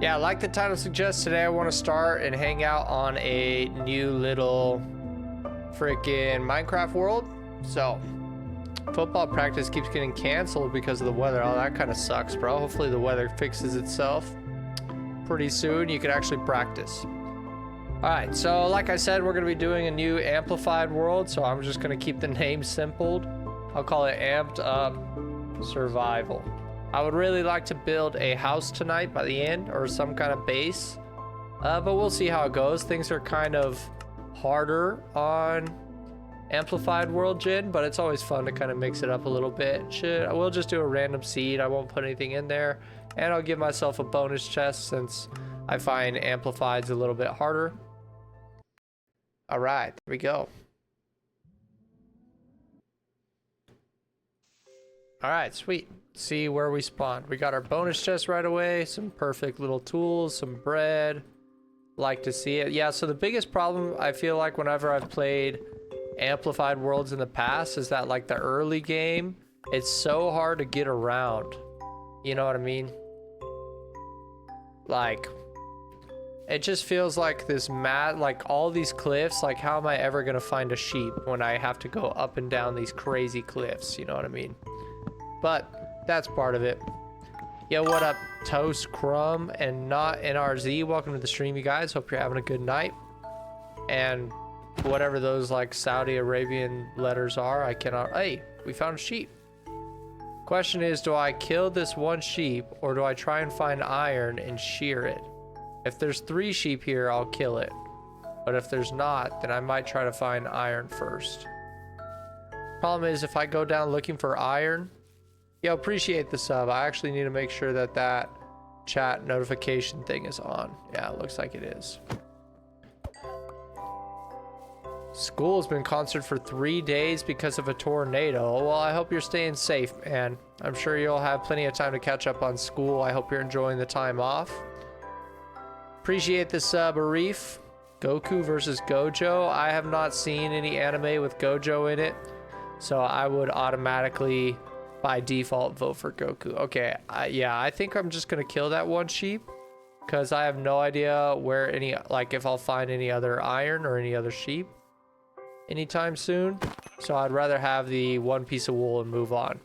Yeah, like the title suggests, today I want to start and hang out on a new little freaking Minecraft world. So, football practice keeps getting canceled because of the weather. Oh, that kind of sucks, bro. Hopefully the weather fixes itself pretty soon. You can actually practice. All right, so like I said, we're going to be doing a new amplified world. So I'm just going to keep the name simpled. I'll call it Amped Up Survival. I would really like to build a house tonight by the end, or some kind of base, but we'll see how it goes. Things are kind of harder on Amplified World Gen, but it's always fun to kind of mix it up a little bit. I will just do a random seed. I won't put anything in there, and I'll give myself a bonus chest since I find Amplified's a little bit harder. All right, there we go. All right, sweet. See where we spawn. We got our bonus chest right away, some perfect little tools, some bread. Like to see it. Yeah, so the biggest problem I feel like whenever I've played Amplified Worlds in the past is that like the early game, it's so hard to get around. You know what I mean? Like, it just feels like this like all these cliffs, like how am I ever gonna find a sheep when I have to go up and down these crazy cliffs, you know what I mean? But that's part of it. Yo, what up, Toast, Crumb, and Not NRZ? Welcome to the stream, you guys. Hope you're having a good night. And whatever those like Saudi Arabian letters are, I cannot. Hey, we found a sheep. Question is, do I kill this one sheep or do I try and find iron and shear it? If there's 3 sheep here, I'll kill it. But if there's not, then I might try to find iron first. Problem is, if I go down looking for iron, yo, appreciate the sub. I actually need to make sure that that chat notification thing is on. Yeah, it looks like it is. School's been canceled for 3 days because of a tornado. Well, I hope you're staying safe, man. I'm sure you'll have plenty of time to catch up on school. I hope you're enjoying the time off. Appreciate the sub, Arif. Goku versus Gojo. I have not seen any anime with Gojo in it, so I would automatically by default vote for Goku. Okay, yeah, I think I'm just gonna kill that one sheep because I have no idea where any, like if I'll find any other iron or any other sheep anytime soon. So I'd rather have the one piece of wool and move on.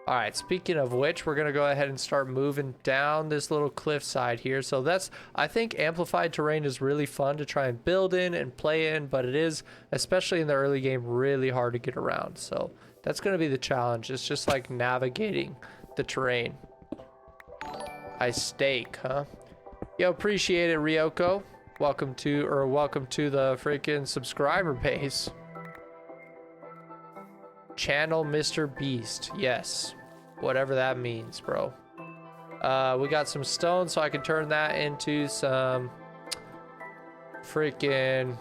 All right, speaking of which, we're gonna go ahead and start moving down this little cliff side here. So that's, I think amplified terrain is really fun to try and build in and play in, but it is, especially in the early game, really hard to get around. So that's going to be the challenge. It's just like navigating the terrain. I stake, huh? Yo, appreciate it, Ryoko. Welcome to the freaking subscriber base. Channel Mr. Beast. Yes. Whatever that means, bro. We got some stone, so I can turn that into some freaking,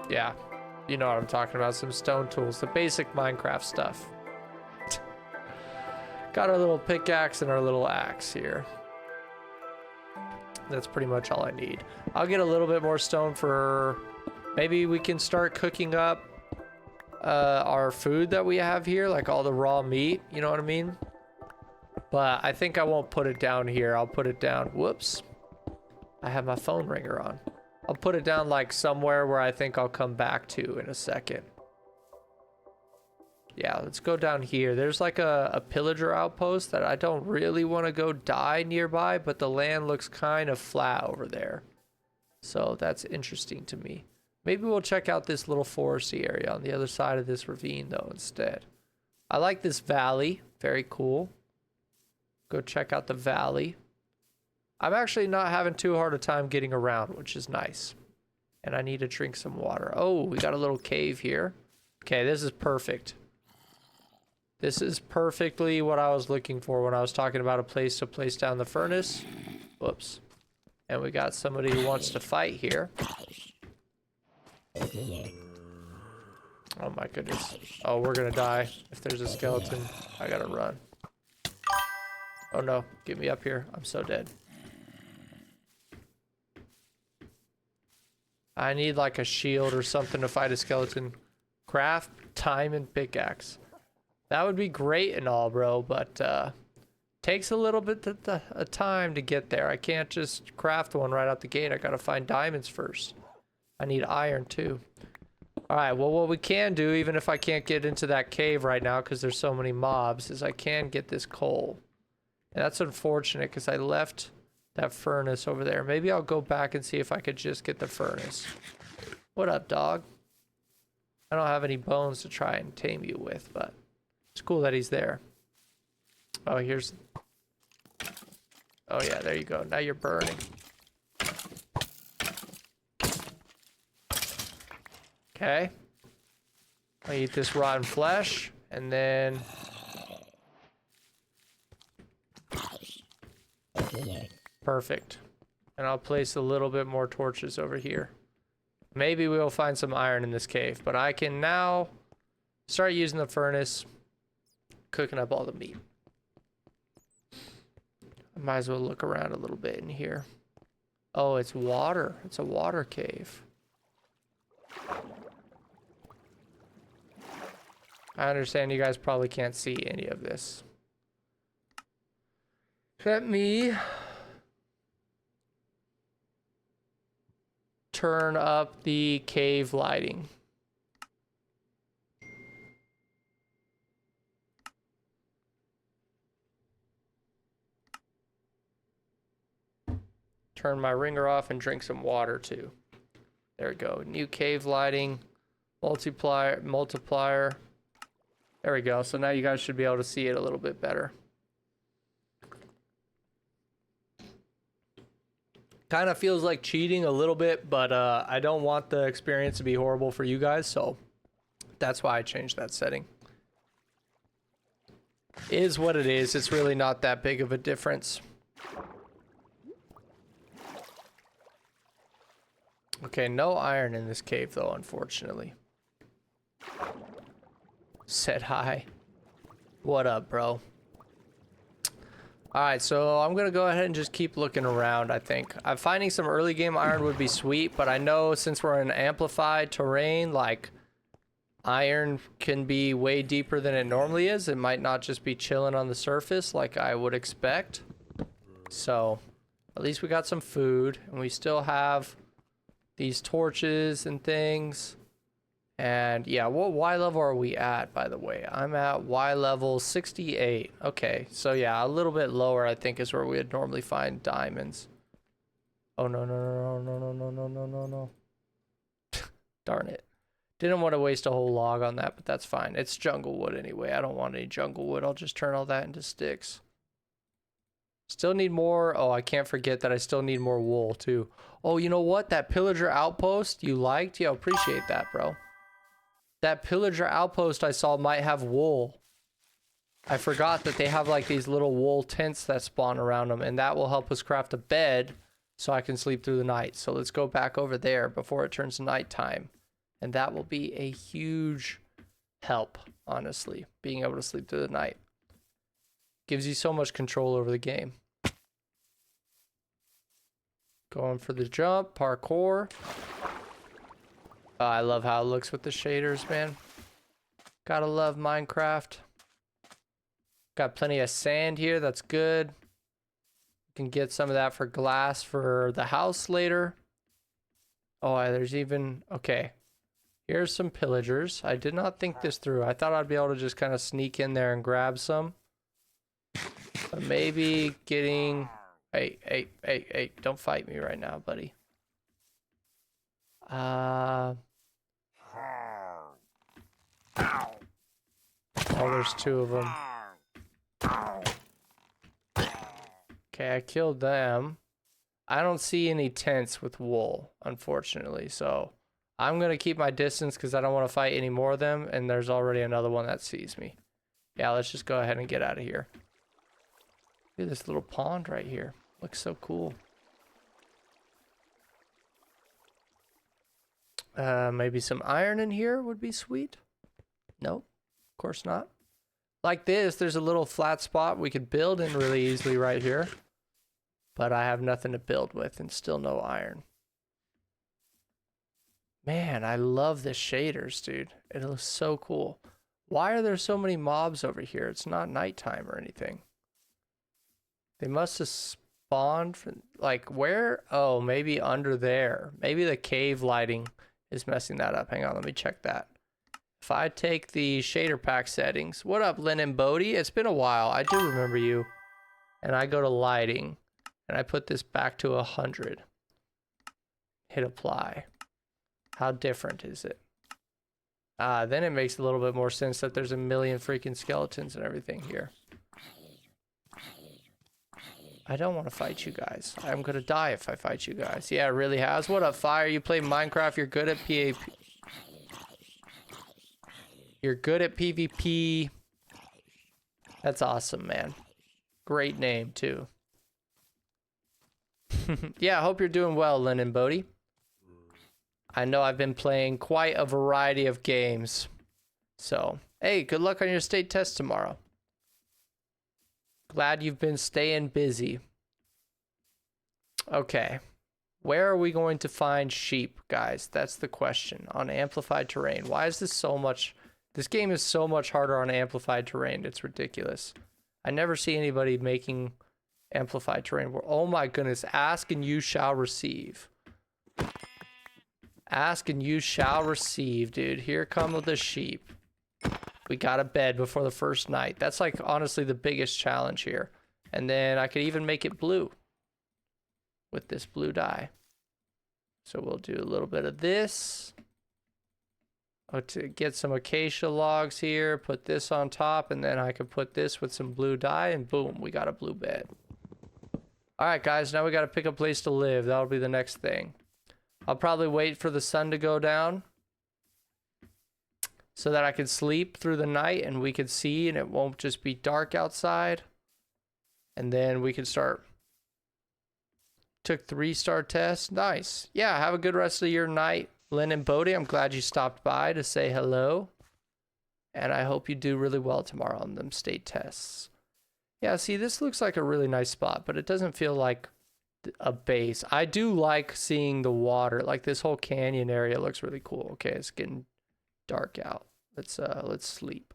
yeah. You know what I'm talking about, some stone tools, the basic Minecraft stuff. Got our little pickaxe and our little axe here. That's pretty much all I need. I'll get a little bit more stone for, maybe we can start cooking up our food that we have here, like all the raw meat, you know what I mean? But I think I won't put it down here. I'll put it down, whoops. I have my phone ringer on. I'll put it down like somewhere where I think I'll come back to in a second. Yeah, let's go down here. There's like a pillager outpost that I don't really want to go die nearby, but the land looks kind of flat over there. So that's interesting to me. Maybe we'll check out this little foresty area on the other side of this ravine though instead. I like this valley. Very cool. Go check out the valley. I'm actually not having too hard a time getting around, which is nice. And I need to drink some water. Oh, we got a little cave here. Okay, this is perfect. This is perfectly what I was looking for when I was talking about a place to place down the furnace. Whoops. And we got somebody who wants to fight here. Oh my goodness. Oh, we're gonna die. If there's a skeleton, I gotta run. Oh no, get me up here. I'm so dead. I need like a shield or something to fight a skeleton. Craft, time, and pickaxe. That would be great and all, bro, but Takes a little bit of time to get there. I can't just craft one right out the gate. I gotta find diamonds first. I need iron too. All right, well, what we can do, even if I can't get into that cave right now because there's so many mobs, is I can get this coal. And that's unfortunate because I left that furnace over there. Maybe I'll go back and see if I could just get the furnace. What up, dog? I don't have any bones to try and tame you with, but it's cool that he's there. Oh, here's... Oh, yeah, there you go. Now you're burning. Okay. I'll eat this rotten flesh, and then... Perfect. And I'll place a little bit more torches over here. Maybe we'll find some iron in this cave, but I can now start using the furnace, cooking up all the meat. I might as well look around a little bit in here. Oh, it's water. It's a water cave. I understand you guys probably can't see any of this. Let me turn up the cave lighting. Turn my ringer off and drink some water too. There we go. New cave lighting, multiplier. There we go. So now you guys should be able to see it a little bit better. Kind of feels like cheating a little bit, but I don't want the experience to be horrible for you guys, so that's why I changed that setting. Is what it is. It's really not that big of a difference. Okay, no iron in this cave though, unfortunately. Said hi. What up, bro? Alright, so I'm gonna go ahead and just keep looking around, I think. I'm finding some early game iron would be sweet, but I know since we're in amplified terrain, like, iron can be way deeper than it normally is. It might not just be chilling on the surface like I would expect. So, at least we got some food, and we still have these torches and things. And yeah, what Y level are we at, by the way? I'm at Y level 68. Okay, so yeah, a little bit lower I think is where we would normally find diamonds. Oh no, no, no, no, no, no, no, no, no, no. Darn it. Didn't want to waste a whole log on that, but that's fine. It's jungle wood anyway. I don't want any jungle wood. I'll just turn all that into sticks. Still need more. Oh, I can't forget that I still need more wool too. Oh, you know what? That pillager outpost you liked? Yeah, appreciate that, bro. That pillager outpost I saw might have wool. I forgot that they have like these little wool tents that spawn around them, and that will help us craft a bed so I can sleep through the night. So let's go back over there before it turns nighttime. And that will be a huge help, honestly, being able to sleep through the night. Gives you so much control over the game. Going for the jump, parkour. Oh, I love how it looks with the shaders, man. Gotta love Minecraft. Got plenty of sand here, that's good. Can get some of that for glass for the house later. Oh, there's even... Okay. Here's some pillagers. I did not think this through. I thought I'd be able to just kind of sneak in there and grab some. But maybe getting... Hey, don't fight me right now, buddy. Oh, there's two of them. Okay, I killed them. I don't see any tents with wool, unfortunately, so I'm gonna keep my distance because I don't want to fight any more of them, and there's already another one that sees me. Yeah, let's just go ahead and get out of here. Look at this little pond right here. Looks so cool. Maybe some iron in here would be sweet. Nope, of course not. Like this, there's a little flat spot we could build in really easily right here. But I have nothing to build with and still no iron. Man, I love the shaders, dude. It looks so cool. Why are there so many mobs over here? It's not nighttime or anything. They must have spawned from, like, where? Oh, maybe under there. Maybe the cave lighting is messing that up. Hang on, let me check that. If I take the shader pack settings, what up, Lynn and Bodie? It's been a while. I do remember you. And I go to lighting, and I put this back to 100. Hit apply. How different is it? Then it makes a little bit more sense that there's a million freaking skeletons and everything here. I don't want to fight you guys. I'm gonna die if I fight you guys. Yeah, it really has. What up, Fire? You play Minecraft, you're good at PvP. You're good at PvP. That's awesome, man. Great name, too. Yeah, I hope you're doing well, Lynn and Bodie. I know I've been playing quite a variety of games. So, hey, good luck on your state test tomorrow. Glad you've been staying busy. Okay. Where are we going to find sheep, guys? That's the question. On amplified terrain. Why is this so much... This game is so much harder on amplified terrain. It's ridiculous. I never see anybody making amplified terrain. Oh my goodness. Ask and you shall receive. Ask and you shall receive, dude. Here come the sheep. We got a bed before the first night. That's like honestly the biggest challenge here. And then I could even make it blue with this blue dye. So we'll do a little bit of this. Oh, to get some acacia logs here, put this on top, and then I could put this with some blue dye, and boom, we got a blue bed. All right, guys, now we got to pick a place to live. That'll be the next thing. I'll probably wait for the sun to go down so that I can sleep through the night and we can see and it won't just be dark outside. And then we can start. Took 3-star test. Nice. Yeah, have a good rest of your night, Lynn and Bodie. I'm glad you stopped by to say hello. And I hope you do really well tomorrow on them state tests. Yeah, see, this looks like a really nice spot, but it doesn't feel like a base. I do like seeing the water. Like this whole canyon area looks really cool. Okay, it's getting dark out. Let's sleep.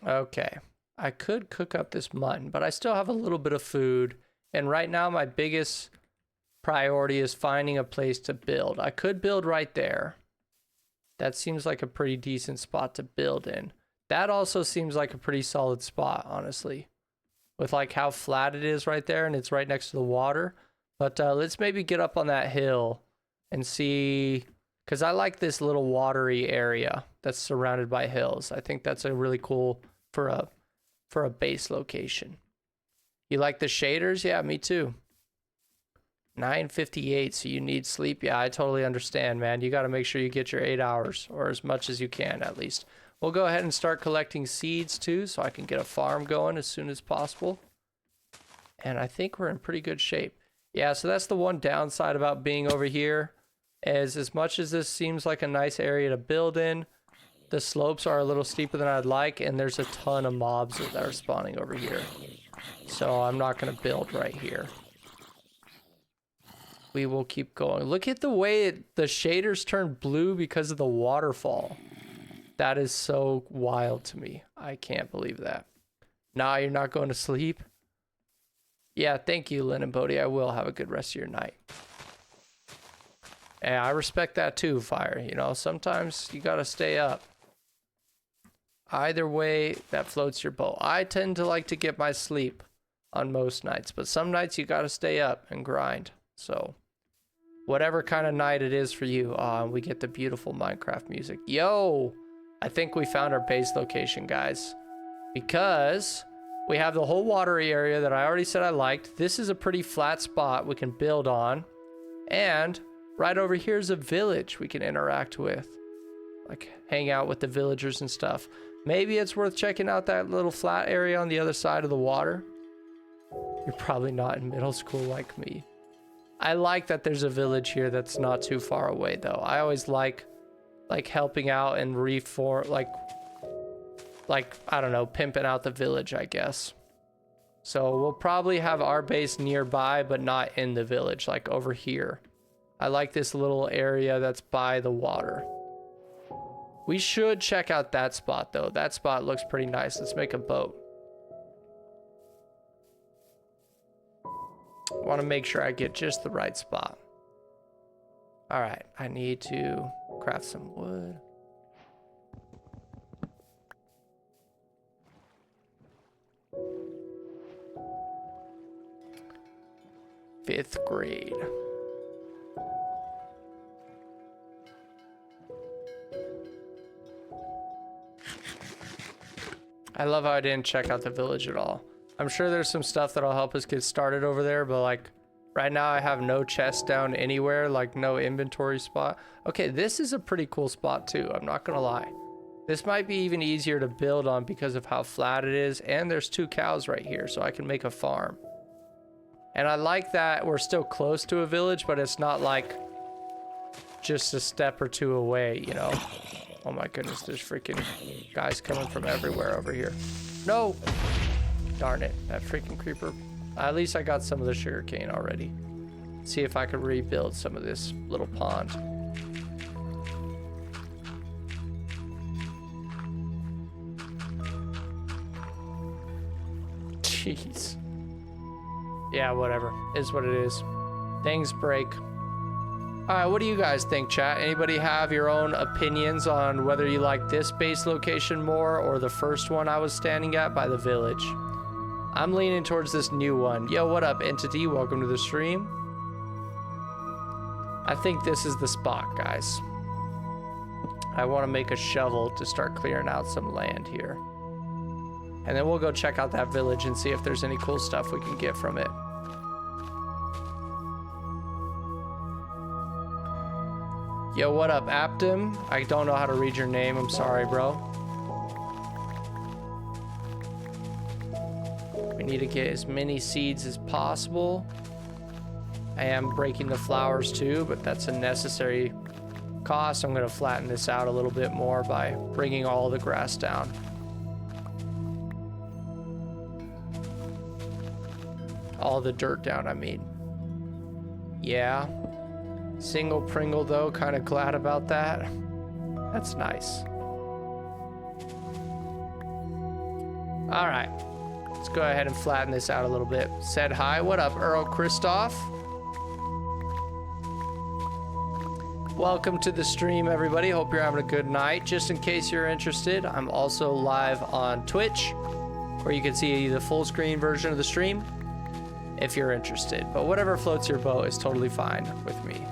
Okay. I could cook up this mutton, but I still have a little bit of food. And right now my biggest priority is finding a place to build. I could build right there. That seems like a pretty decent spot to build in. That also seems like a pretty solid spot, honestly. With like how flat it is right there and it's right next to the water. But let's maybe get up on that hill and see, because I like this little watery area that's surrounded by hills. I think that's a really cool for a base location. You like the shaders? Yeah, me too. 9:58, so you need sleep. Yeah, I totally understand, man. You got to make sure you get your 8 hours, or as much as you can at least. We'll go ahead and start collecting seeds too, so I can get a farm going as soon as possible. And I think we're in pretty good shape. Yeah, so that's the one downside about being over here, is as much as this seems like a nice area to build in, the slopes are a little steeper than I'd like, and there's a ton of mobs that are spawning over here. So I'm not going to build right here. We will keep going. Look at the way the shaders turn blue because of the waterfall. That is so wild to me. I can't believe that. Nah, you're not going to sleep? Yeah, thank you, Lynn and Bodie. I will have a good rest of your night. Yeah, I respect that too, Fire. You know, sometimes you gotta stay up. Either way, that floats your boat. I tend to like to get my sleep on most nights, but some nights you gotta stay up and grind. So, whatever kind of night it is for you, we get the beautiful Minecraft music. Yo! I think we found our base location, guys. Because we have the whole watery area that I already said I liked. This is a pretty flat spot we can build on. And right over here is a village we can interact with. Like, hang out with the villagers and stuff. Maybe it's worth checking out that little flat area on the other side of the water. You're probably not in middle school like me. I like that there's a village here that's not too far away, though. I always like helping out and reform, like I don't know, pimping out the village, I guess. So we'll probably have our base nearby, but not in the village, like over here. I like this little area that's by the water. We should check out that spot though. That spot looks pretty nice. Let's make a boat. I want to make sure I get just the right spot. All right, I need to craft some wood. Fifth grade. I love how I didn't check out the village at all. I'm sure there's some stuff that'll help us get started over there, but like right now I have no chest down anywhere, like no inventory spot. Okay, this is a pretty cool spot too, I'm not gonna lie. This might be even easier to build on because of how flat it is, and there's 2 cows right here, so I can make a farm. And I like that we're still close to a village, but it's not like just a step or 2 away, you know? Oh my goodness, there's freaking guys coming from everywhere over here. No! Darn it, that freaking creeper. At least I got some of the sugar cane already. See if I could rebuild some of this little pond. Jeez. Yeah, whatever. Is what it is. Things break. Alright, what do you guys think, chat? Anybody have your own opinions on whether you like this base location more or the first one I was standing at by the village? I'm leaning towards this new one. Yo, what up, Entity? Welcome to the stream. I think this is the spot, guys. I want to make a shovel to start clearing out some land here. And then we'll go check out that village and see if there's any cool stuff we can get from it. Yo, what up, Aptim? I don't know how to read your name. I'm sorry, bro. We need to get as many seeds as possible. I am breaking the flowers too, but that's a necessary cost. I'm going to flatten this out a little bit more by bringing all the grass down. All the dirt down, I mean. Yeah. Single Pringle, though, kind of glad about that. That's nice. All right. Let's go ahead and flatten this out a little bit. Said hi. What up, Earl Christoph? Welcome to the stream, everybody. Hope you're having a good night. Just in case you're interested, I'm also live on Twitch, where you can see the full screen version of the stream if you're interested. But whatever floats your boat is totally fine with me.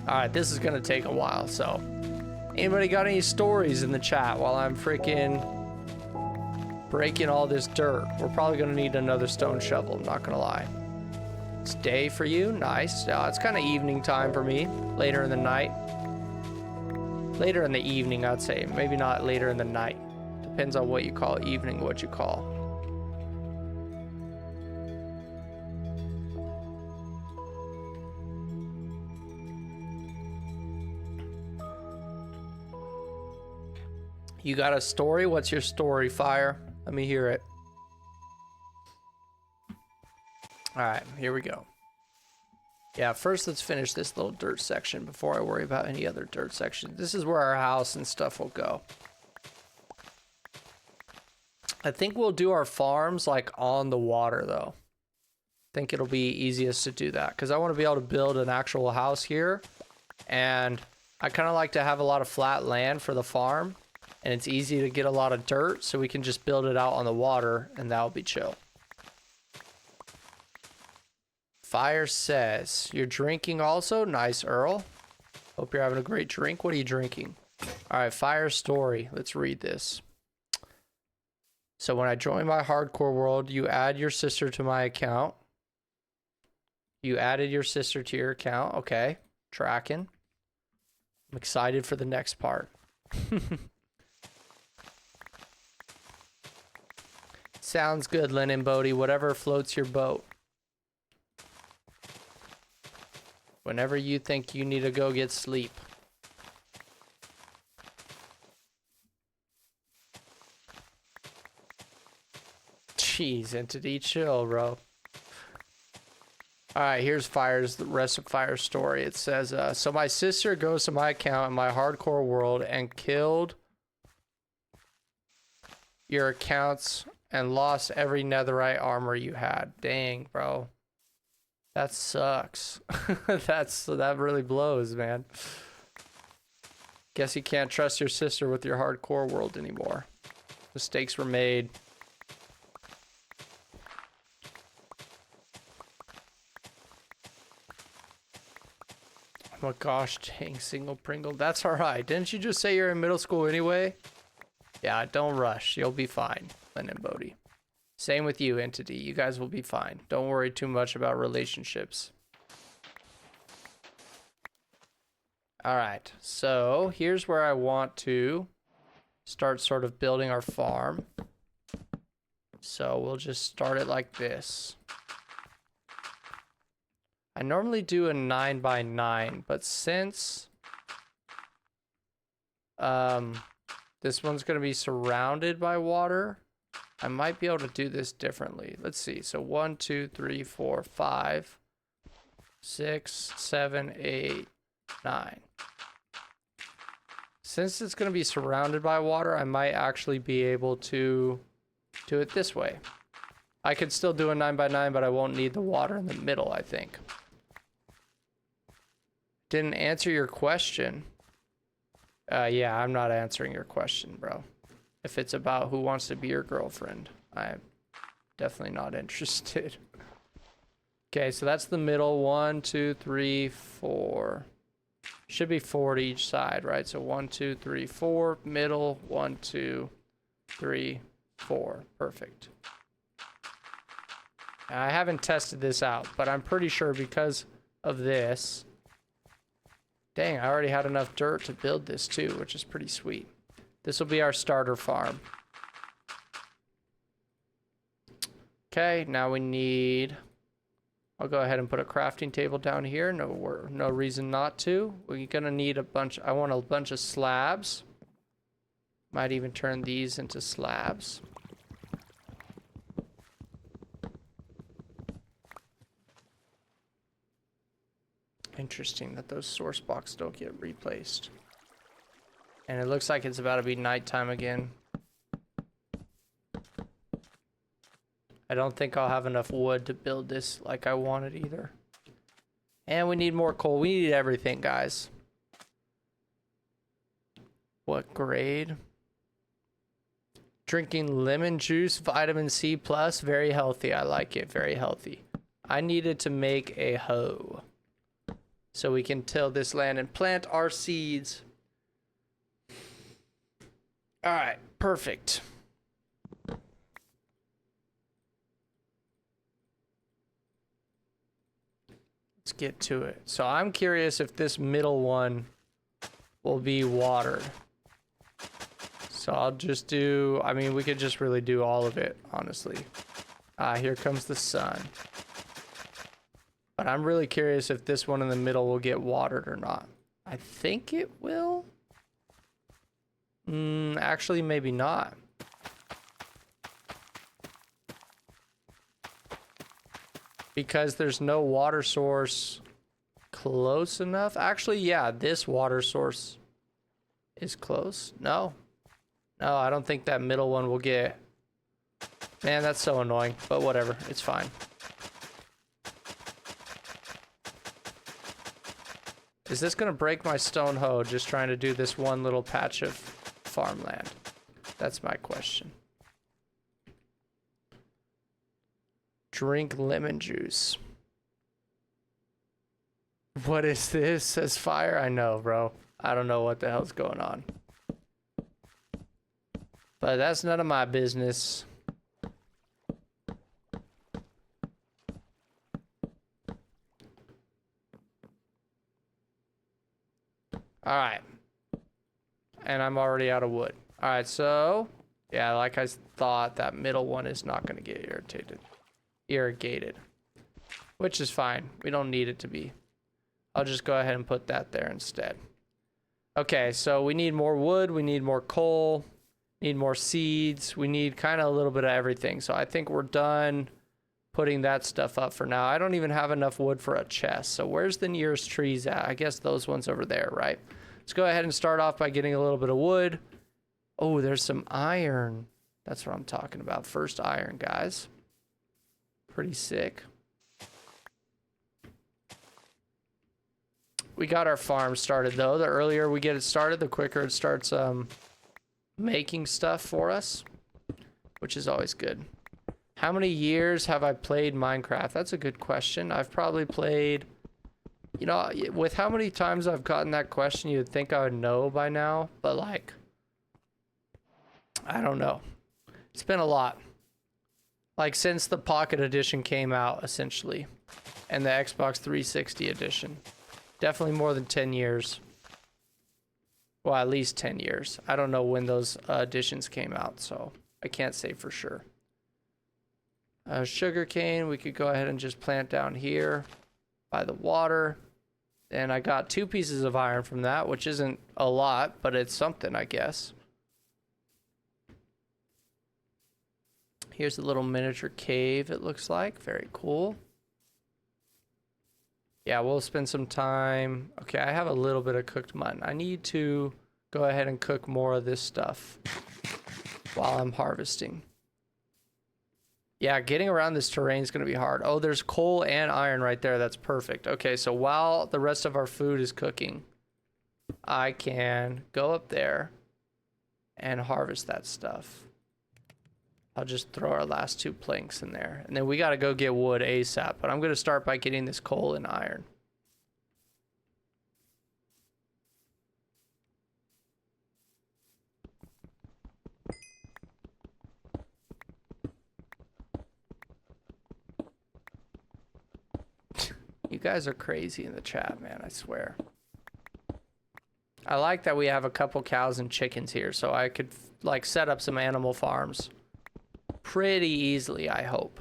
All right, this is gonna take a while, so anybody got any stories in the chat while I'm freaking breaking all this dirt? We're probably gonna need another stone shovel, I'm not gonna lie. It's day for you, nice. It's kind of evening time for me, later in the night. Later in the evening, I'd say, maybe not later in the night. Depends on what you call evening, what you call. You got a story? What's your story, Fire? Let me hear it. All right, here we go. Yeah, first let's finish this little dirt section before I worry about any other dirt section. This is where our house and stuff will go. I think we'll do our farms like on the water though. I think it'll be easiest to do that because I want to be able to build an actual house here. And I kind of like to have a lot of flat land for the farm. And it's easy to get a lot of dirt, so we can just build it out on the water, and that'll be chill. Fire says, you're drinking also? Nice, Earl. Hope you're having a great drink. What are you drinking? All right, Fire story. Let's read this. So when I join my hardcore world, you add your sister to my account. You added your sister to your account. Okay, tracking. I'm excited for the next part. Sounds good, Lennon Bodie. Whatever floats your boat. Whenever you think you need to go get sleep. Jeez, Entity, chill, bro. All right, here's Fire's the rest of Fire's story. It says, so my sister goes to my account in my hardcore world and killed your accounts and lost every netherite armor you had. Dang, bro. That sucks. That really blows, man. Guess you can't trust your sister with your hardcore world anymore. Mistakes were made. Oh my gosh, dang, single Pringle. That's alright. Didn't you just say you're in middle school anyway? Yeah, don't rush. You'll be fine, Lynn and Bodhi. Same with you, Entity. You guys will be fine. Don't worry too much about relationships. Alright, so here's where I want to start sort of building our farm. So we'll just start it like this. I normally do a 9x9, but since this one's going to be surrounded by water, I might be able to do this differently. Let's see. So 1, 2, 3, 4, 5, 6, 7, 8, 9. Since it's going to be surrounded by water, I might actually be able to do it this way. I could still do a 9x9, but I won't need the water in the middle, I think. Didn't answer your question. Yeah, I'm not answering your question, bro. If it's about who wants to be your girlfriend, I'm definitely not interested. Okay, so that's the middle. 1, 2, 3, 4. Should be 4 to each side, right? So 1, 2, 3, 4. Middle. 1, 2, 3, 4. Perfect. I haven't tested this out, but I'm pretty sure because of this. Dang, I already had enough dirt to build this too, which is pretty sweet. This will be our starter farm. Okay, now we need... I'll go ahead and put a crafting table down here. No reason not to. We're gonna need a bunch... I want a bunch of slabs. Might even turn these into slabs. Interesting that those source blocks don't get replaced. And it looks like it's about to be nighttime again. I don't think I'll have enough wood to build this like I wanted either. And we need more coal. We need everything, guys. What grade? Drinking lemon juice, vitamin C plus, very healthy. I like it, very healthy. I needed to make a hoe so we can till this land and plant our seeds. All right, perfect. Let's get to it. So I'm curious if this middle one will be watered. So I'll just do, I mean, we could just really do all of it, honestly. Here comes the sun. But I'm really curious if this one in the middle will get watered or not. I think it will. Actually, maybe not. Because there's no water source close enough. Actually, yeah, this water source is close. No, I don't think that middle one will get... Man, that's so annoying, but whatever, it's fine. Is this gonna break my stone hoe just trying to do this one little patch of farmland? That's my question. Drink lemon juice. What is this? Says Fire? I know, bro. I don't know what the hell's going on. But that's none of my business. Alright. And I'm already out of wood. Alright, so... Yeah, like I thought, that middle one is not going to get irrigated. Which is fine. We don't need it to be. I'll just go ahead and put that there instead. Okay, so we need more wood. We need more coal. Need more seeds. We need kind of a little bit of everything. So I think we're done putting that stuff up for now. I don't even have enough wood for a chest. So where's the nearest trees at? I guess those ones over there, right? Let's go ahead and start off by getting a little bit of wood. Oh, there's some iron. That's what I'm talking about. First iron, guys. Pretty sick. We got our farm started, though. The earlier we get it started, the quicker it starts making stuff for us, which is always good. How many years have I played Minecraft? That's a good question. I've probably played, you know, with how many times I've gotten that question, you'd think I would know by now, but like, I don't know. It's been a lot. Like since the Pocket Edition came out, essentially, and the Xbox 360 Edition. Definitely more than 10 years. Well, at least 10 years. I don't know when those editions came out, so I can't say for sure. Sugarcane, we could go ahead and just plant down here by the water. And I got 2 pieces of iron from that, which isn't a lot, but it's something, I guess. Here's a little miniature cave, it looks like. Very cool. Yeah, we'll spend some time. Okay, I have a little bit of cooked mutton. I need to go ahead and cook more of this stuff while I'm harvesting. Yeah, getting around this terrain is going to be hard. Oh, there's coal and iron right there. That's perfect. Okay, so while the rest of our food is cooking, I can go up there and harvest that stuff. I'll just throw our last 2 planks in there. And then we got to go get wood ASAP. But I'm going to start by getting this coal and iron. You guys are crazy in the chat, man. I swear. I like that we have a couple cows and chickens here. So I could like set up some animal farms pretty easily, I hope.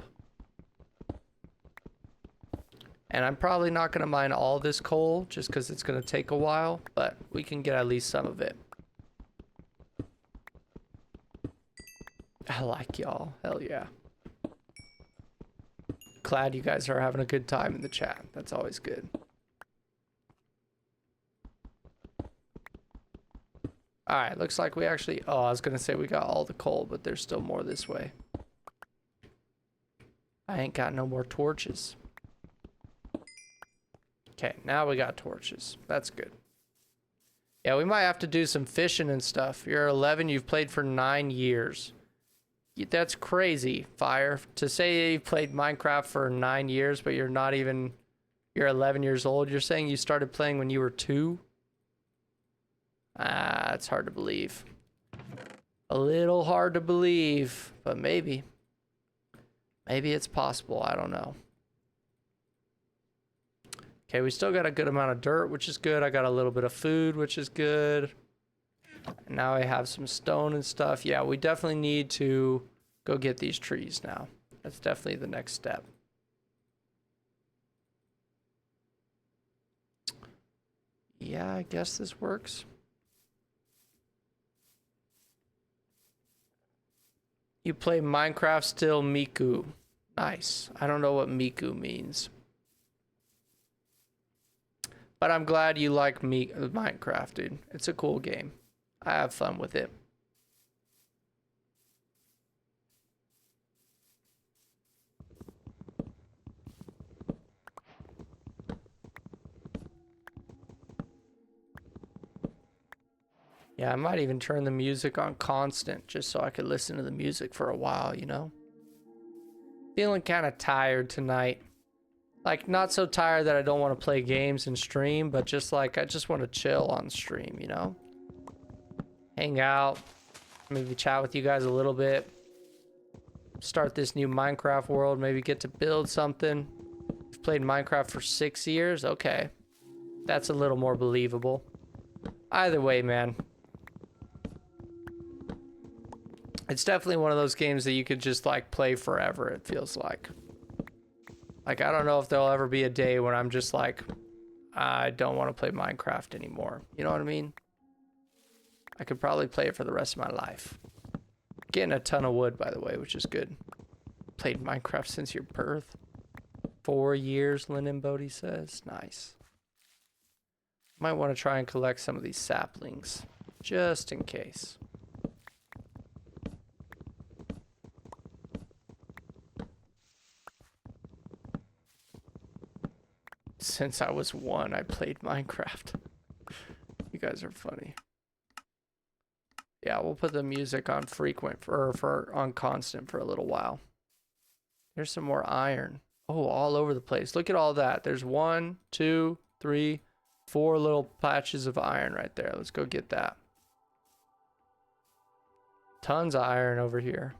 And I'm probably not going to mine all this coal just because it's going to take a while, but we can get at least some of it. I like y'all. Hell yeah. Glad you guys are having a good time in the chat. That's always good. Alright, looks like we actually... Oh, I was going to say we got all the coal, but there's still more this way. I ain't got no more torches. Okay, now we got torches. That's good. Yeah, we might have to do some fishing and stuff. You're 11, you've played for 9 years. That's crazy, Fire. To say you played Minecraft for 9 years, but you're not even... You're 11 years old. You're saying you started playing when you were 2? Ah, it's hard to believe. A little hard to believe, but maybe. Maybe it's possible. I don't know. Okay, we still got a good amount of dirt, which is good. I got a little bit of food, which is good. And now I have some stone and stuff. Yeah, we definitely need to go get these trees now. That's definitely the next step. Yeah, I guess this works. You play Minecraft still, Miku. Nice. I don't know what Miku means. But I'm glad you like Minecraft, dude. It's a cool game. I have fun with it. Yeah, I might even turn the music on constant just so I could listen to the music for a while, you know? Feeling kind of tired tonight. Like, not so tired that I don't want to play games and stream, but just like, I just want to chill on stream, you know? Hang out, maybe chat with you guys a little bit. Start this new Minecraft world, maybe get to build something. You've played Minecraft for 6 years? Okay. That's a little more believable. Either way, man. It's definitely one of those games that you could just like play forever, it feels like. Like, I don't know if there'll ever be a day when I'm just like, I don't want to play Minecraft anymore. You know what I mean? I could probably play it for the rest of my life. Getting a ton of wood, by the way, which is good. Played Minecraft since your birth. 4 years, Linden Bodie says. Nice. Might want to try and collect some of these saplings, just in case. Since I was 1, I played Minecraft. You guys are funny. Yeah, we'll put the music on frequent on constant for a little while. There's some more iron. Oh, all over the place. Look at all that. There's 1, 2, 3, 4 little patches of iron right there. Let's go get that. Tons of iron over here.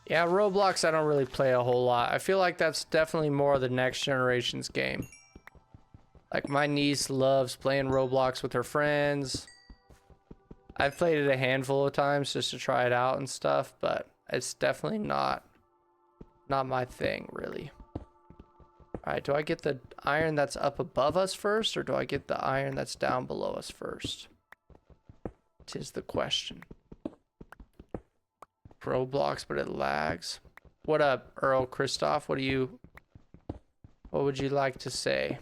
Yeah, Roblox I don't really play a whole lot. I feel like that's definitely more of the next generation's game. Like my niece loves playing Roblox with her friends. I've played it a handful of times just to try it out and stuff, but it's definitely not my thing really. Alright, do I get the iron that's up above us first, or do I get the iron that's down below us first? 'Tis the question. Roblox, but it lags. What up, Earl Christoph? What would you like to say?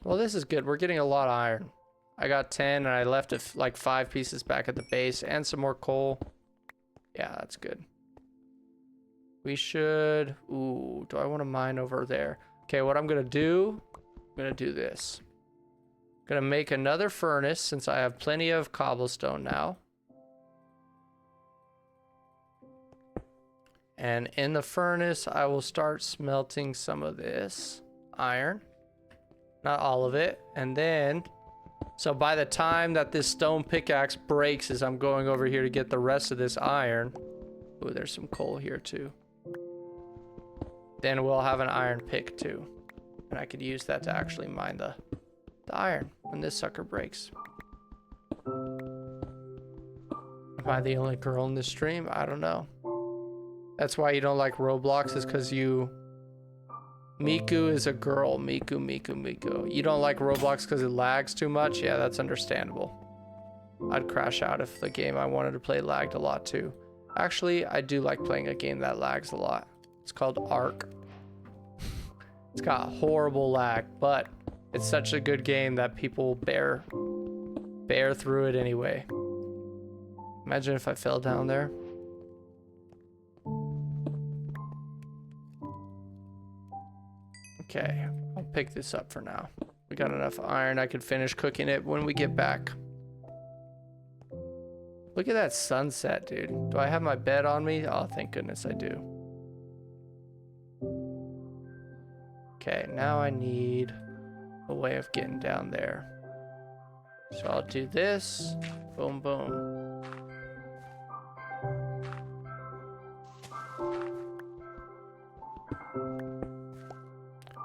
Well, this is good. We're getting a lot of iron. I got 10 and I left like 5 pieces back at the base and some more coal. Yeah, that's good. We should... Ooh, do I want to mine over there? Okay, what I'm going to do... I'm going to do this. I'm going to make another furnace since I have plenty of cobblestone now. And in the furnace, I will start smelting some of this iron. Not all of it. And then... So by the time that this stone pickaxe breaks as I'm going over here to get the rest of this iron... Ooh, there's some coal here too. Then we'll have an iron pick too. And I could use that to actually mine the iron when this sucker breaks. Am I the only girl in this stream? I don't know. That's why you don't like Roblox, is because you... Miku is a girl. Miku. You don't like Roblox because it lags too much? Yeah, that's understandable. I'd crash out if the game I wanted to play lagged a lot too. Actually, I do like playing a game that lags a lot. It's called Ark. It's got horrible lag, but it's such a good game that people bear through it anyway. Imagine if I fell down there. Okay, I'll pick this up for now. We got enough iron. I could finish cooking it when we get back. Look at that sunset, dude. Do I have my bed on me? Oh, thank goodness I do. Okay, now I need a way of getting down there. So I'll do this. Boom, boom.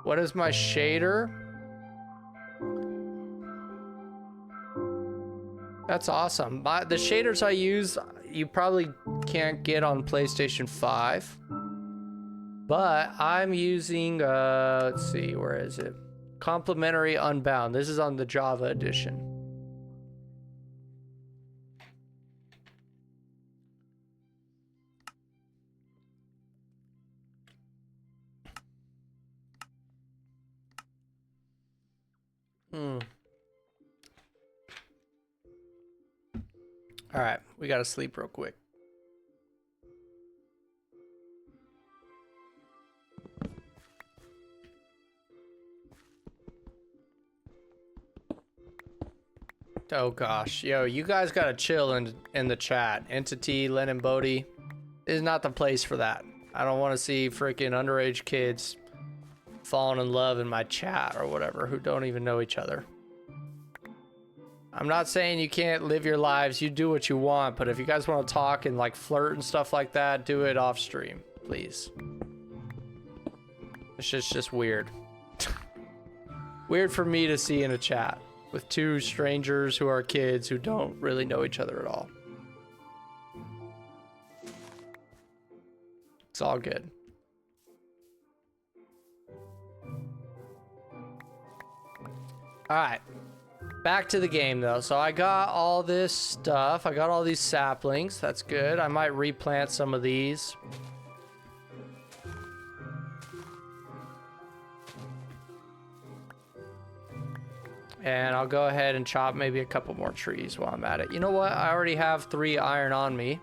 What is my shader? That's awesome. The shaders I use, you probably can't get on PlayStation 5. But I'm using, let's see, where is it? Complementary Unbound. This is on the Java edition. All right, we gotta sleep real quick. Oh gosh, yo, you guys gotta chill in the chat. Entity, Lennon Bodie, is not the place for that. I don't want to see freaking underage kids falling in love in my chat or whatever who don't even know each other. I'm not saying you can't live your lives. You do what you want, but if you guys want to talk and like flirt and stuff like that, do it off stream, please. It's just weird. Weird for me to see in a chat with two strangers who are kids who don't really know each other at all. It's all good. All right, back to the game though. So I got all this stuff. I got all these saplings. That's good. I might replant some of these. And I'll go ahead and chop maybe a couple more trees while I'm at it. You know what? I already have 3 iron on me.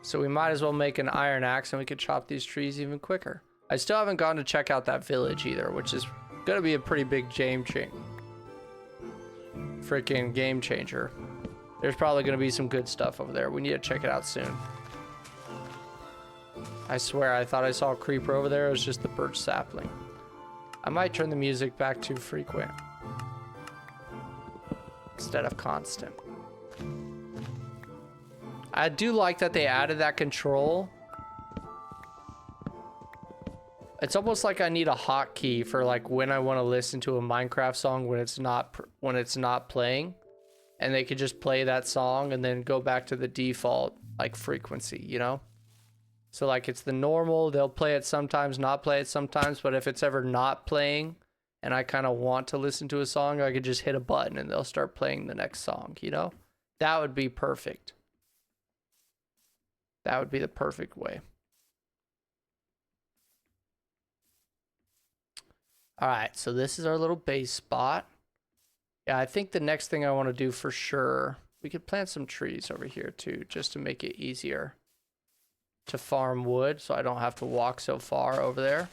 So we might as well make an iron axe and we can chop these trees even quicker. I still haven't gone to check out that village either, which is going to be a pretty big game changer. Freaking game changer. There's probably going to be some good stuff over there. We need to check it out soon. I swear, I thought I saw a creeper over there. It was just the birch sapling. I might turn the music back to frequent instead of constant. I do like that they added that control. It's almost like I need a hotkey for like when I want to listen to a Minecraft song when it's not playing, and they could just play that song and then go back to the default like frequency, you know? So like it's the normal, they'll play it sometimes, not play it sometimes, but if it's ever not playing and I kind of want to listen to a song, I could just hit a button and they'll start playing the next song, you know? That would be perfect. That would be the perfect way. All right, so this is our little base spot. Yeah, I think the next thing I want to do for sure, we could plant some trees over here too, just to make it easier to farm wood so I don't have to walk so far over there.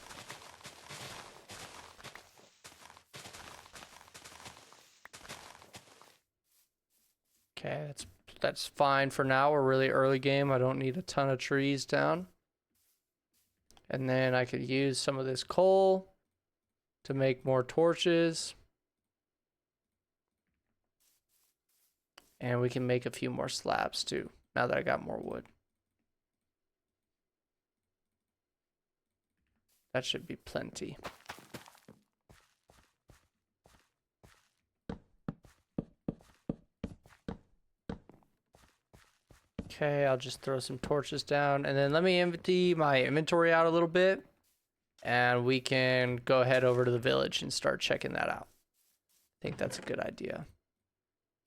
Okay, that's fine for now. We're really early game. I don't need a ton of trees down. And then I could use some of this coal to make more torches. And we can make a few more slabs too, now that I got more wood. That should be plenty. Okay, I'll just throw some torches down, and then let me empty my inventory out a little bit, and we can go ahead over to the village and start checking that out. I think that's a good idea.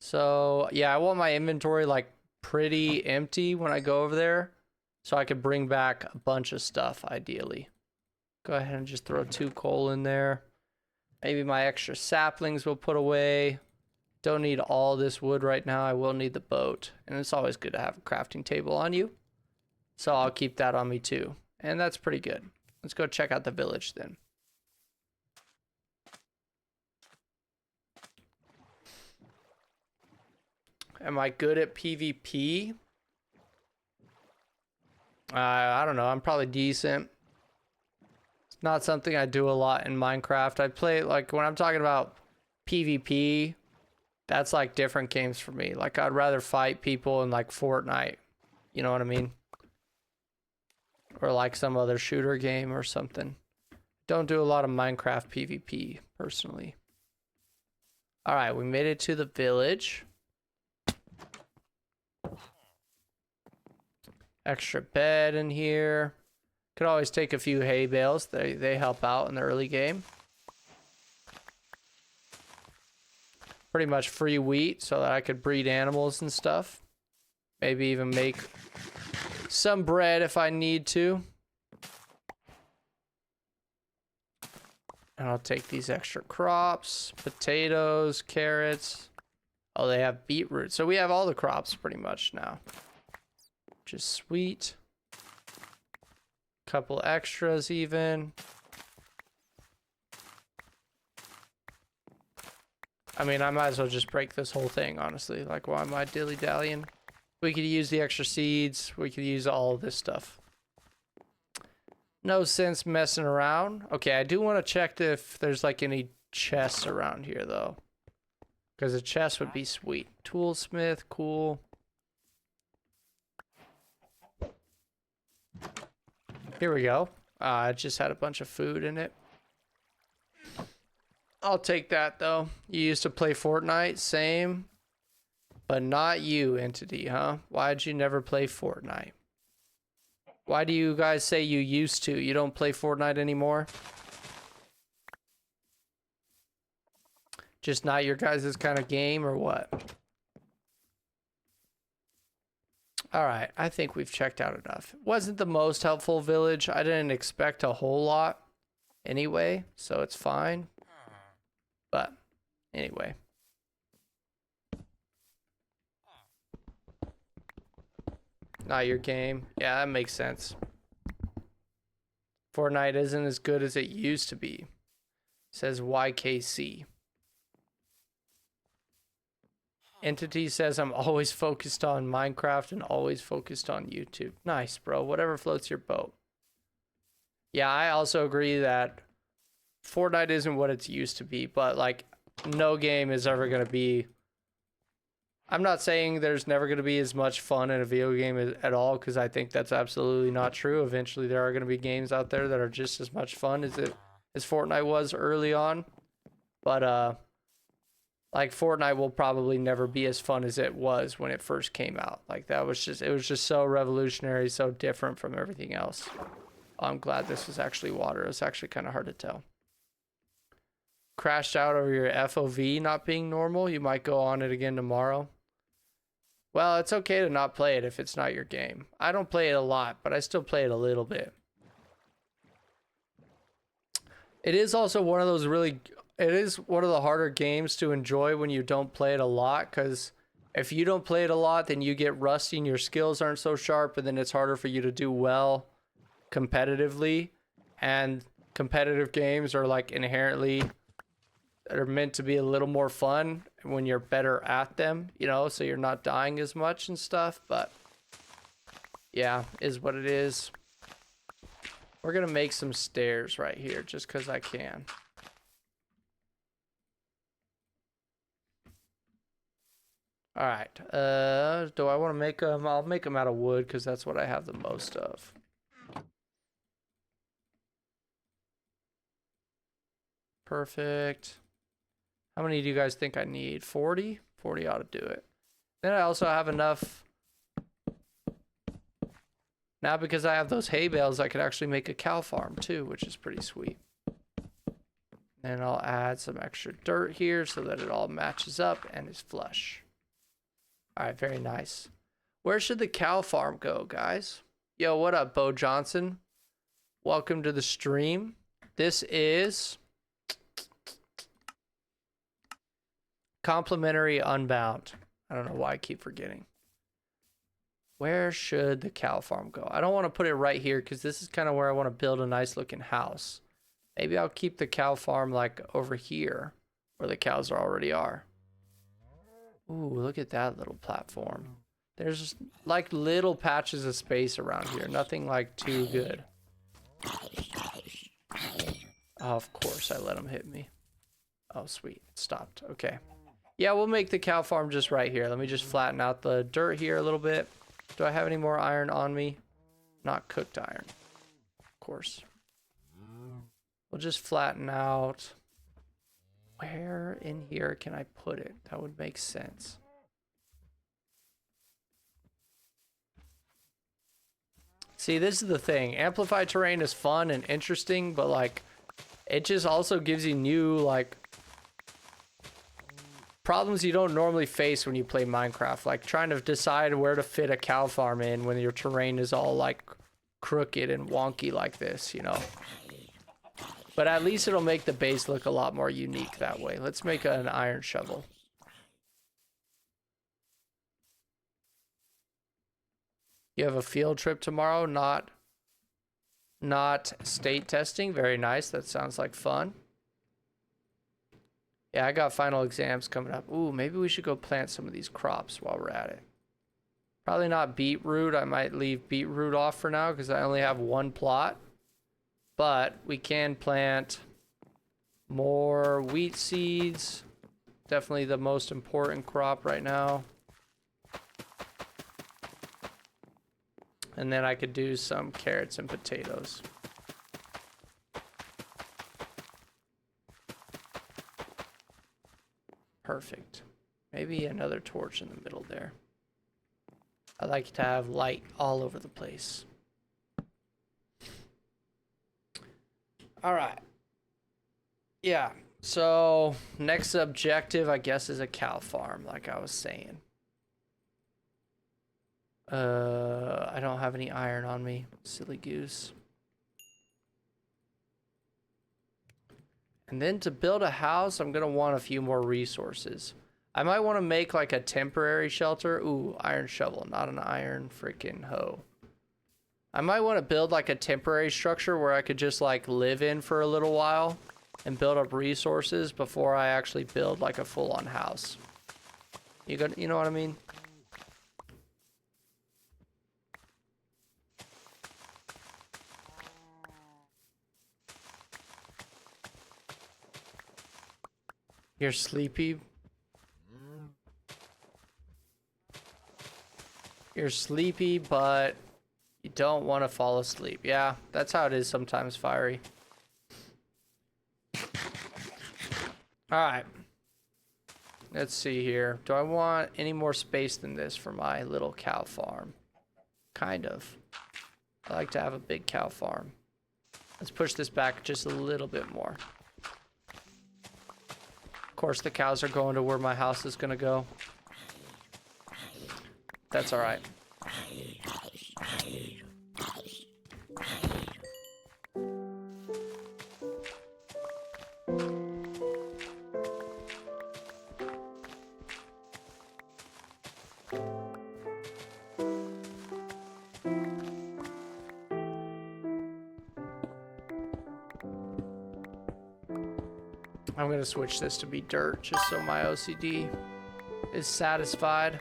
So yeah, I want my inventory like pretty empty when I go over there, so I could bring back a bunch of stuff ideally. Go ahead and just throw 2 coal in there. Maybe my extra saplings we'll put away. Don't need all this wood right now. I will need the boat. And it's always good to have a crafting table on you. So I'll keep that on me too. And that's pretty good. Let's go check out the village then. Am I good at PvP? I don't know. I'm probably decent. It's not something I do a lot in Minecraft. I play, like, when I'm talking about PvP, that's like different games for me. Like, I'd rather fight people in like Fortnite. You know what I mean? Or like some other shooter game or something. Don't do a lot of Minecraft PvP, personally. Alright, we made it to the village. Extra bed in here. Could always take a few hay bales. They help out in the early game. Pretty much free wheat so that I could breed animals and stuff. Maybe even make some bread if I need to. And I'll take these extra crops. Potatoes, carrots. Oh, they have beetroot. So we have all the crops pretty much now. Which is sweet. Couple extras even. I mean, I might as well just break this whole thing, honestly. Like, why am I dilly-dallying? We could use the extra seeds. We could use all of this stuff. No sense messing around. Okay, I do want to check if there's, like, any chests around here, though. Because a chest would be sweet. Toolsmith, cool. Here we go. It just had a bunch of food in it. I'll take that though. You used to play Fortnite, same. But not you, Entity, huh? Why'd you never play Fortnite? Why do you guys say you used to? You don't play Fortnite anymore? Just not your guys' kind of game or what? Alright, I think we've checked out enough. It wasn't the most helpful village. I didn't expect a whole lot anyway, so it's fine. But, anyway. Not your game. Yeah, that makes sense. Fortnite isn't as good as it used to be. Says YKC. Entity says I'm always focused on Minecraft and always focused on YouTube. Nice, bro. Whatever floats your boat. Yeah, I also agree that Fortnite isn't what it used to be, but like no game is ever going to be... I'm not saying there's never going to be as much fun in a video game at all, because I think that's absolutely not true. Eventually there are going to be games out there that are just as much fun as Fortnite was early on. But like Fortnite will probably never be as fun as it was when it first came out. Like it was just so revolutionary, so different from everything else. I'm glad this was actually water. It's actually kind of hard to tell. Crashed out over your FOV not being normal. You might go on it again tomorrow. Well, it's okay to not play it if it's not your game. I don't play it a lot, but I still play it a little bit. It is also one of those it is one of the harder games to enjoy when you don't play it a lot, because if you don't play it a lot, then you get rusty and your skills aren't so sharp, and then it's harder for you to do well competitively. And competitive games are like inherently... are meant to be a little more fun when you're better at them, you know, so you're not dying as much and stuff. But yeah, is what it is. We're gonna make some stairs right here just because I can. All right, do I want to make them? I'll make them out of wood because that's what I have the most of. Perfect. How many do you guys think I need? 40? 40 ought to do it. Then I also have enough. Now because I have those hay bales, I could actually make a cow farm too, which is pretty sweet. And I'll add some extra dirt here so that it all matches up and is flush. All right, very nice. Where should the cow farm go, guys? Yo, what up, Bo Johnson? Welcome to the stream. This is... Complimentary Unbound. I don't know why I keep forgetting. Where should the cow farm go? I don't want to put it right here because this is kind of where I want to build a nice looking house. Maybe I'll keep the cow farm like over here where the cows already are. Ooh, look at that little platform. There's like little patches of space around here. Nothing like too good. Oh, of course I let him hit me. Oh, sweet. It stopped. Okay. Yeah, we'll make the cow farm just right here. Let me just flatten out the dirt here a little bit. Do I have any more iron on me? Not cooked iron. Of course. We'll just flatten out. Where in here can I put it? That would make sense. See, this is the thing. Amplified terrain is fun and interesting, but like, it just also gives you new, like, problems you don't normally face when you play Minecraft, like trying to decide where to fit a cow farm in when your terrain is all like crooked and wonky like this, you know. But at least it'll make the base look a lot more unique that way. Let's make an iron shovel. You have a field trip tomorrow, not state testing. Very nice. That sounds like fun. Yeah, I got final exams coming up. Ooh, maybe we should go plant some of these crops while we're at it. Probably not beetroot. I might leave beetroot off for now because I only have one plot. But we can plant more wheat seeds. Definitely the most important crop right now. And then I could do some carrots and potatoes. Perfect. Maybe another torch in the middle there. I like to have light all over the place. All right. Yeah. So next objective, I guess, is a cow farm, like I was saying. I don't have any iron on me. Silly goose. And then to build a house, I'm going to want a few more resources. I might want to make like a temporary shelter. Ooh, iron shovel, not an iron freaking hoe. I might want to build like a temporary structure where I could just like live in for a little while and build up resources before I actually build like a full-on house. You know what I mean? You're sleepy? You're sleepy, but you don't want to fall asleep. Yeah, that's how it is sometimes, Fiery. Alright. Let's see here. Do I want any more space than this for my little cow farm? Kind of. I like to have a big cow farm. Let's push this back just a little bit more. Of course, the cows are going to where my house is going to go. That's all right. I'm gonna switch this to be dirt just so my OCD is satisfied.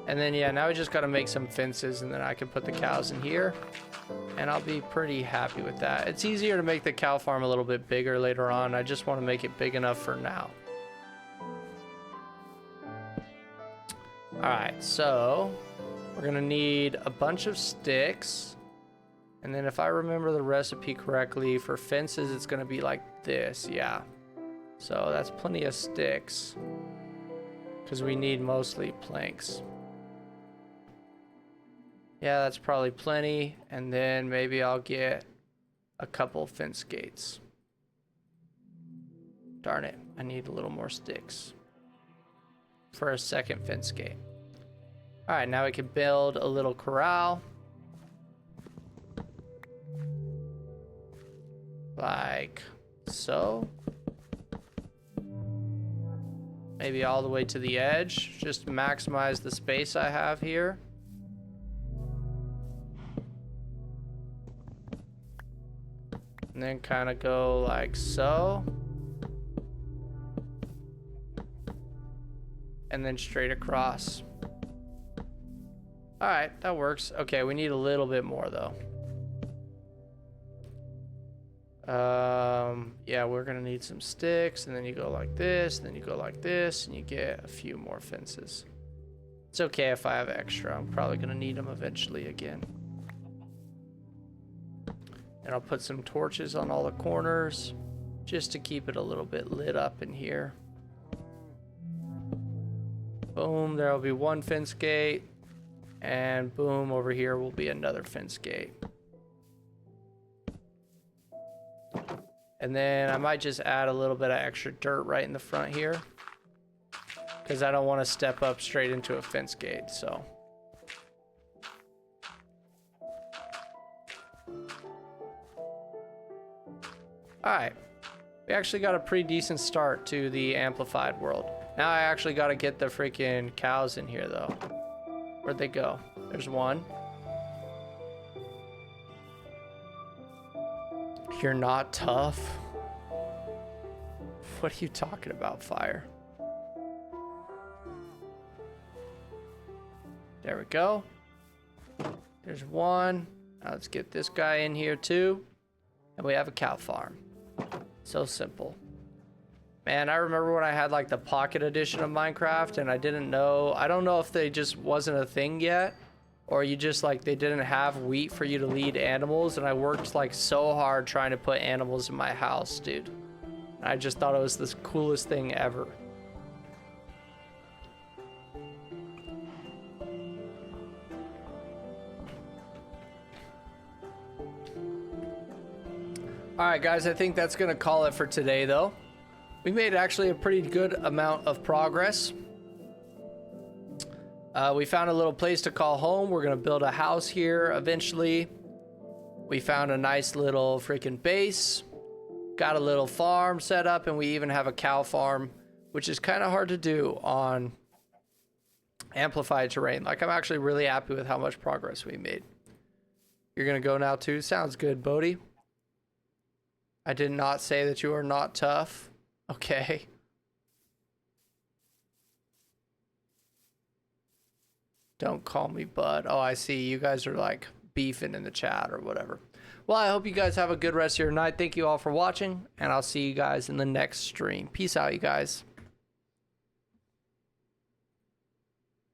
And then yeah, now we just gotta make some fences and then I can put the cows in here and I'll be pretty happy with that. It's easier to make the cow farm a little bit bigger later on. I just want to make it big enough for now. Alright, so we're gonna need a bunch of sticks. And then if I remember the recipe correctly, for fences, it's going to be like this. Yeah. So that's plenty of sticks. Because we need mostly planks. Yeah, that's probably plenty. And then maybe I'll get a couple fence gates. Darn it. I need a little more sticks for a second fence gate. Alright, now we can build a little corral. Like so. Maybe all the way to the edge. Just maximize the space I have here. And then kind of go like so. And then straight across. Alright, that works. Okay, we need a little bit more though. Yeah, we're gonna need some sticks, and then you go like this, and then you go like this, and you get a few more fences. It's okay if I have extra. I'm probably gonna need them eventually again. And I'll put some torches on all the corners just to keep it a little bit lit up in here. Boom, there'll be one fence gate, and boom, over here will be another fence gate. And then I might just add a little bit of extra dirt right in the front here, because I don't want to step up straight into a fence gate, so. Alright, we actually got a pretty decent start to the amplified world. Now I actually got to get the freaking cows in here though. Where'd they go? There's one. You're not tough? What are you talking about, Fire? There we go. There's one. Now let's get this guy in here too. And we have a cow farm. So simple. Man, I remember when I had like the pocket edition of Minecraft and I didn't know. I don't know if they just wasn't a thing yet. Or you just like, they didn't have wheat for you to lead animals. And I worked like so hard trying to put animals in my house, dude. I just thought it was the coolest thing ever. All right, guys, I think that's going to call it for today, though. We made actually a pretty good amount of progress. We found a little place to call home. We're going to build a house here eventually. We found a nice little freaking base. Got a little farm set up, and we even have a cow farm, which is kind of hard to do on amplified terrain. Like, I'm actually really happy with how much progress we made. You're going to go now, too? Sounds good, Bodhi. I did not say that you are not tough. Okay. Don't call me bud. Oh, I see. You guys are like beefing in the chat or whatever. Well, I hope you guys have a good rest of your night. Thank you all for watching, and I'll see you guys in the next stream. Peace out, you guys.